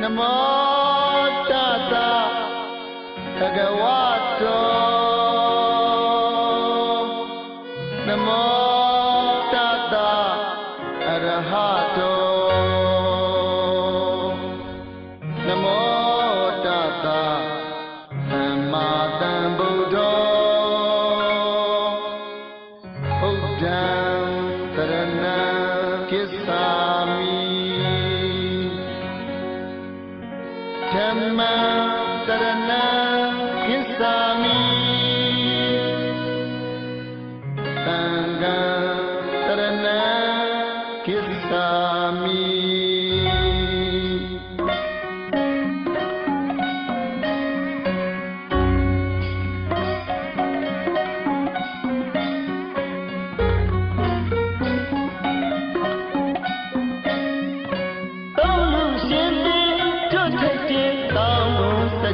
Namo Tassa Bhagavato Namo Tassa Arahato Namo Tassa Samma Sambuddho Buddham Saranam Gacchami Dhammam Saranam Gacchami Sangham Saranam Gacchami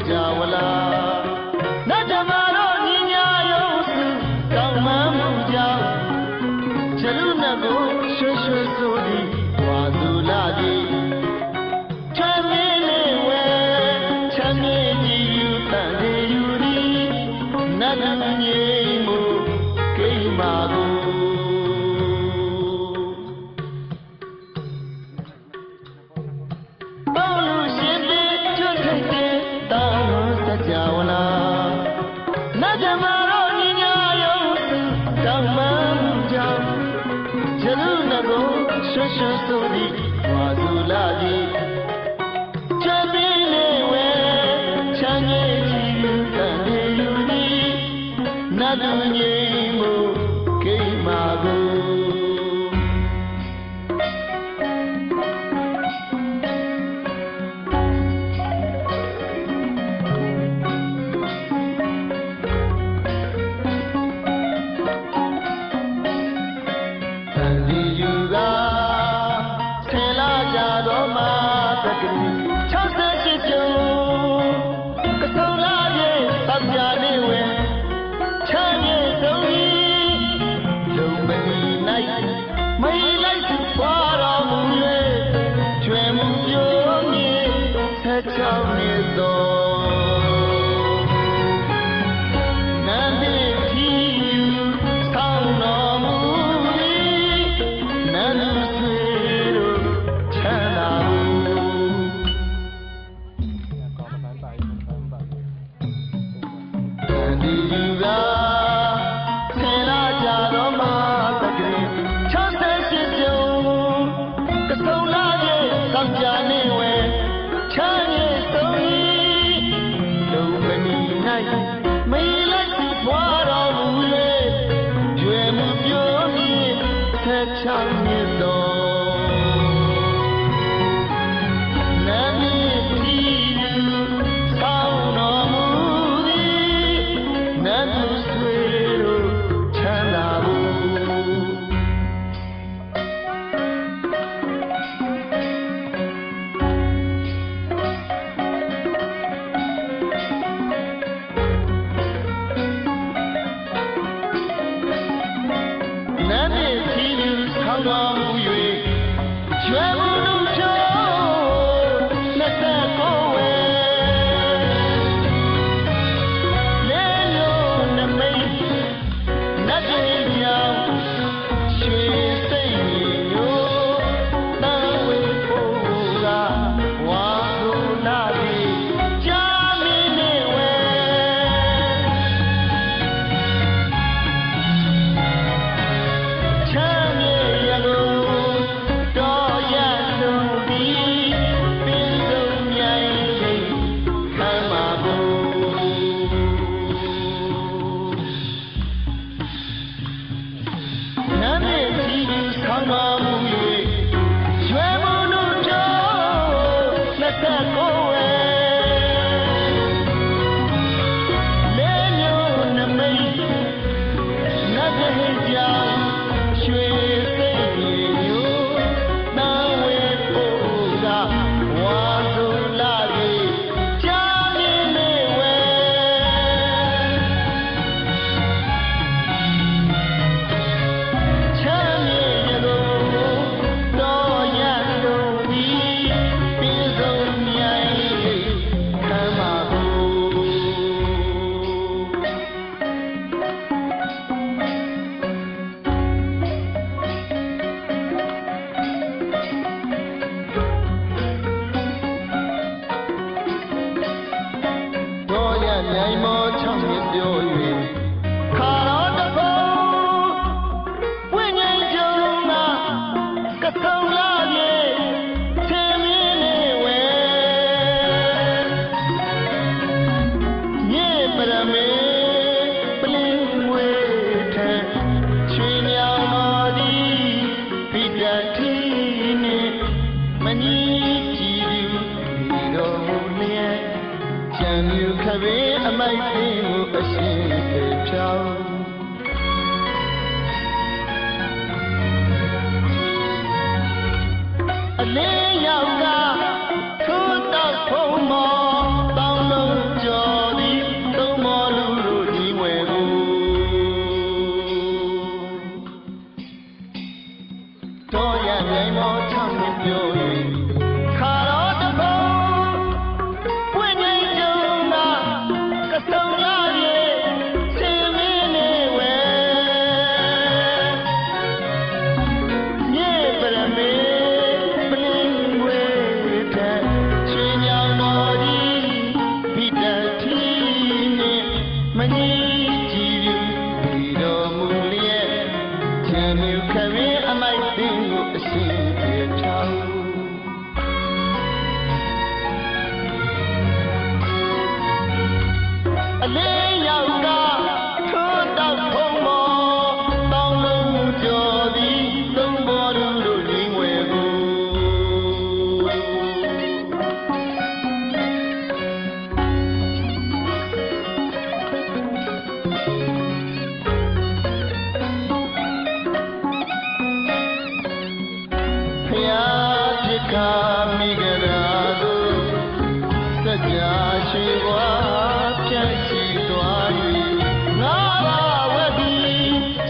Jawala Najamaro Ninya Yosu Kamamuja Charunago Shushu Sudi Wazuladi Chamele We Chamedi Yutande Yuri Nanunye Mo Keimago Jawala Najamaro Ninya Yosu Kamamuja Charunago Shushu Sudi Wazuladi Chamele We Chamedi Yutande Yuri Nanunye Mo Keimago Yeah. နီကြည်ဒီတော်မူလျက်ချမ်းမြေခပင်အမိုက်သိမှုအရှင်ပေဖြောင်းအလင်းရောက်ကထိုးတော့ဖုံးမောတောင်းလုံးကျော်သည်သုံးမောလူတို့ဒီဝဲကိုတော်ရနိုင်မောချောင်းပြော၍ခါတော်တဘုံပွင့်နေကြုံသာကစုံလာရဲ့ဆင်းမင်းနေဝဲမြေပရမေအလေးရောက်ကထိုးတော့ဖုံးမောတောင်းလုံးကျော်သည်သုံးဘောလူတို့ရင်းဝဲကိုဖျားဖြစ်ခါမိကြရာသို့စကြရွှေဘွားဖြတ်ချီသွား၍ငါဘာဝတိ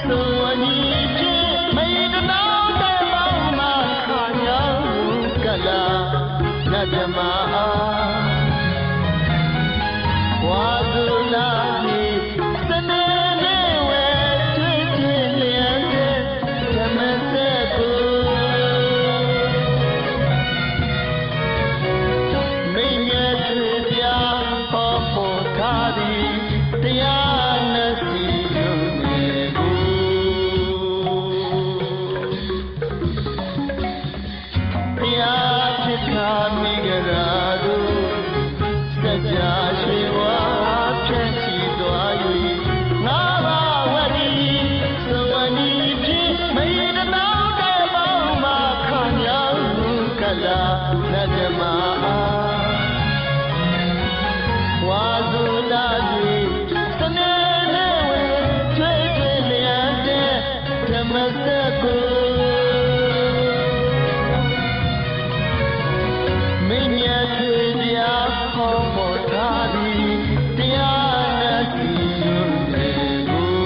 သုံးဝနီဖြင့်မိတနာတဲ့ပေါင်းမှခါရောက်ကလာနတ်ဓမ္မအားဝါသုလာတိစနေနေဝဲကျွေးကျွေးလျက်တဲ့ဓမ္မစက်ကိုမိငယ်ထွေပြဟောဖို့ထားသည်တရားနဲ့စီရုံနေကိုဘုရားဖြစ်ခါမိကြရာသို့စကြရွှေဝါဖြန့်ချီသွား၍ငါဘာဝတိသဝနီဖြင့်မိတနာတဲ့ပေါင်းမှခါရောက်ကလာနတ်ဓမ္မအားဝါသုလာတိစနေနေဝဲကျွေးကျွေးလျက်တဲ့ဓမ္မစက်ကိုမိမြတ်ထွေပြဟောဖို့ထားသည်တရားနဲ့စီရုံနေကို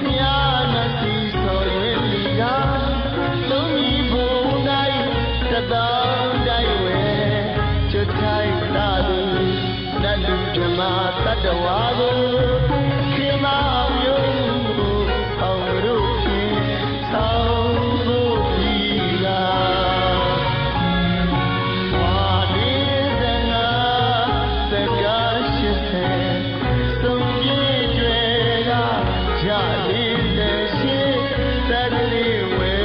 တရားနဲ့စီဆိုရင်လီကသုံးမီဘုံနိုင်တသောတိုင်းဝဲချွတ်ထိုက်တာသည်နတ်လူဓမ္မတတ္တဝါကိုခေမအောင်ယုံကိုအောင်တို့ဖြင့်ဆောင်ဖို့ပြီလားဝါလေးစငါစကားရှိစေသုံးပြေကျွဲကရလေးတဲ့ရှိသက်ကလေးဝဲ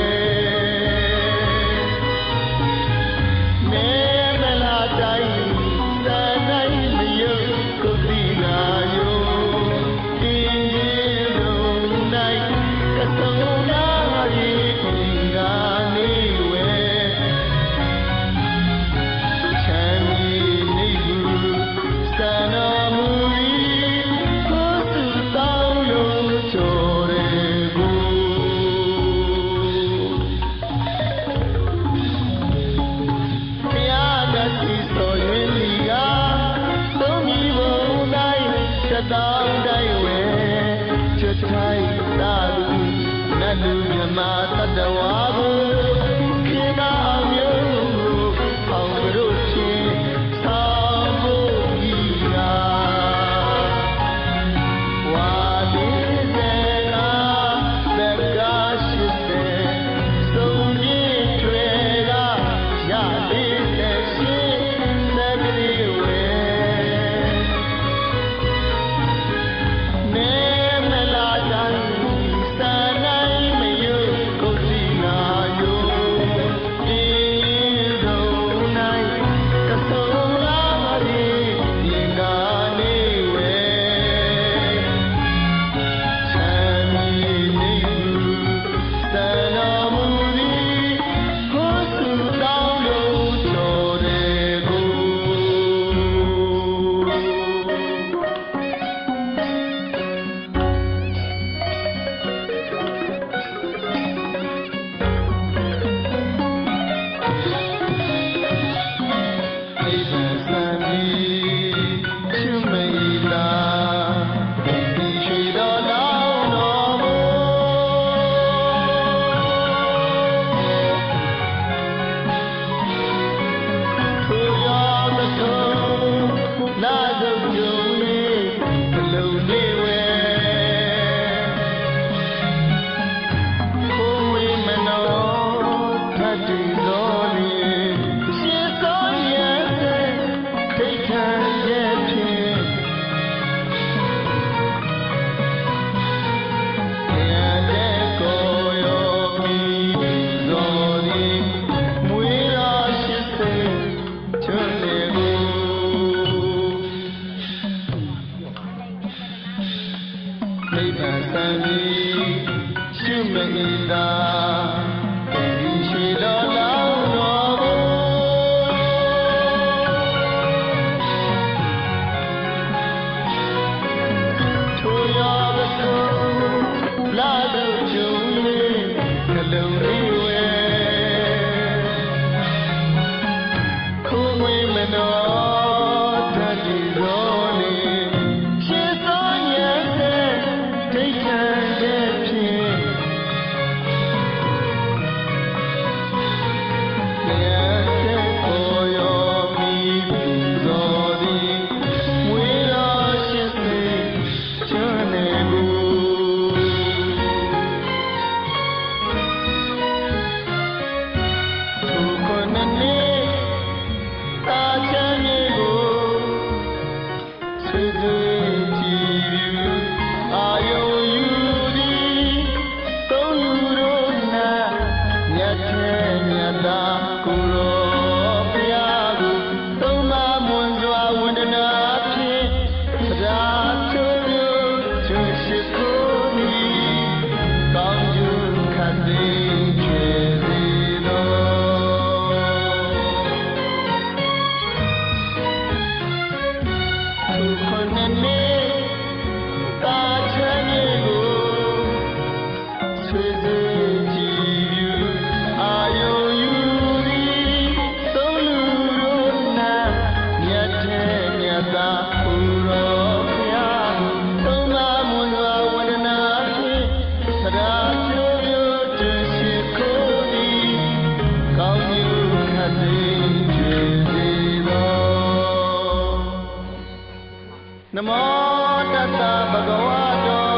နမောတတ္တဗုဒ္ဓဝါတော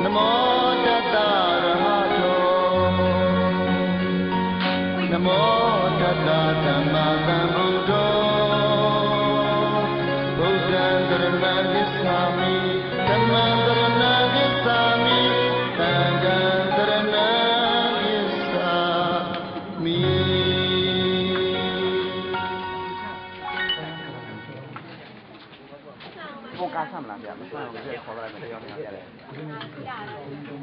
နမောတတ္တရဟတောနမောတတ္တသမ္မာသမ္ဗုဒ္ဓောဗုဒ္ဓံသရဏံဂစ္ဆာမိဓမ္မံသရဏံဂစ္ဆာမိသံဃံသရဏံဂစ္ဆာမိ โครงการทำหลังแบบไม่ใช่เราไม่ใช่ขออะไรไม่ได้ยอมไม่ได้